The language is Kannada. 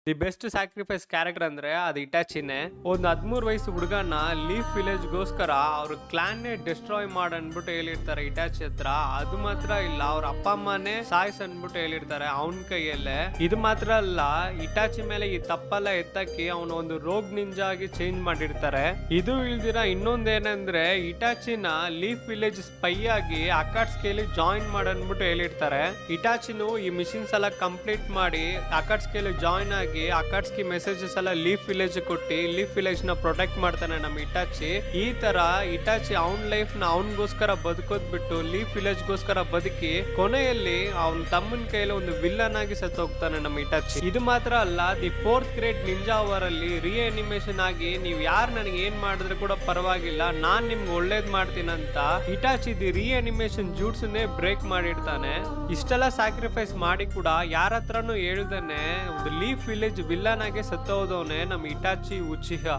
ದಿ ಬೆಸ್ಟ್ ಸ್ಯಾಕ್ರಿಫೈಸ್ ಕ್ಯಾರೆಕ್ಟರ್ ಅಂದ್ರೆ ಅದು ಇಟಾಚಿನೇ. ಒಂದು 13 ವಯಸ್ಸು ಹುಡುಗನ ಲೀಫ್ ವಿಲೇಜ್ ಗೋಸ್ಕರ ಅವ್ರ ಕ್ಲಾನ್ ಡಿಸ್ಟ್ರಾಯ್ ಮಾಡ್ ಅನ್ಬಿಟ್ಟು ಹೇಳಿರ್ತಾರೆ ಇಟಾಚಿ ಹತ್ರ. ಅದು ಮಾತ್ರ ಇಲ್ಲ, ಅವ್ರ ಅಪ್ಪ ಅಮ್ಮನೇ ಸಾಯ್ಸ್ ಅನ್ಬಿಟ್ಟು ಹೇಳಿರ್ತಾರೆ ಅವನ್ ಕೈಯಲ್ಲೇ. ಇದು ಮಾತ್ರ ಅಲ್ಲ, ಇಟಾಚಿ ಮೇಲೆ ಈ ತಪ್ಪೆಲ್ಲ ಎತ್ತಕ್ಕೆ ಅವನು ಒಂದು ರೋಗ್ ನಿಂಜಾ ಆಗಿ ಚೇಂಜ್ ಮಾಡಿರ್ತಾರೆ. ಇದು ಇಲ್ದಿರ ಇನ್ನೊಂದೇನಂದ್ರೆ ಇಟಾಚಿನ ಲೀಫ್ ವಿಲೇಜ್ ಸ್ಪೈ ಆಗಿ ಅಕಾಟ್ಸ್ಕೇಲಿ ಜಾಯಿನ್ ಮಾಡನ್ಬಿಟ್ಟು ಹೇಳಿರ್ತಾರೆ. ಇಟಾಚಿನು ಈ ಮಿಷನ್ಸ್ ಎಲ್ಲ ಕಂಪ್ಲೀಟ್ ಮಾಡಿ ಅಕಾಟ್ಸ್ಕೇಲಿ ಜಾಯಿನ್ ಆಗಿ ಅಕಾಟ್ಸ್ಕಿ ಮೆಸೇಜಸ್ ಎಲ್ಲ ಲೀಫ್ ವಿಲೇಜ್ ಕೊಟ್ಟಿ ಲೀಫ್ ವಿಲೇಜ್ ನ ಪ್ರೊಟೆಕ್ಟ್ ಮಾಡ್ತಾನೆ ನಮ್ಮ ಇಟಾಚಿ. ಈ ತರ ಇಟಾಚಿ ಅವನ್ ಲೈಫ್ ನ ಅವನ್ಗೋಸ್ಕರ ಬದುಕೋದ್ ಬಿಟ್ಟು ಲೀಫ್ ವಿಲೇಜ್ ಗೋಸ್ಕರ ಬದುಕಿ ಕೊನೆಯಲ್ಲಿ ಅವನ್ ತಮ್ಮನ ಕೈಯಲ್ಲಿ ಒಂದು ವಿಲ್ಲನ್ ಆಗಿ ಸತ್ತು ಹೋಗ್ತಾನೆ ನಮ್ಮ ಇಟಾಚಿ. ಇದು ಮಾತ್ರ ಅಲ್ಲ, the 4th grade ninja war ಅಲ್ಲಿ ರಿಯಾನಿಮೇಷನ್ ಆಗಿ ನೀವ್ ಯಾರು ನನಗೆ ಏನ್ ಮಾಡಿದ್ರೆ ಕೂಡ ಪರವಾಗಿಲ್ಲ, ನಾನ್ ನಿಮ್ಗೆ ಒಳ್ಳೇದ್ ಮಾಡ್ತೀನಂತ ಇಟಾಚಿ ದಿ ರಿಯಾನಿಮೇಷನ್ ಜೂಟ್ಸ್ನೇ ಬ್ರೇಕ್ ಮಾಡಿರ್ತಾನೆ. ಇಷ್ಟೆಲ್ಲ ಸ್ಯಾಕ್ರಿಫೈಸ್ ಮಾಡಿ ಕೂಡ ಯಾರ ಹತ್ರನೂ ಹೇಳ್ದೇನೆ ಒಂದು ಲೀಫ್ ವಿಲೇಜ್ ವಿಲ್ಲನ್ ಆಗಿ ಸತ್ತೋದವನೇ ನಮ್ಮ ಇಟಾಚಿ ಉಚಿಹಾ.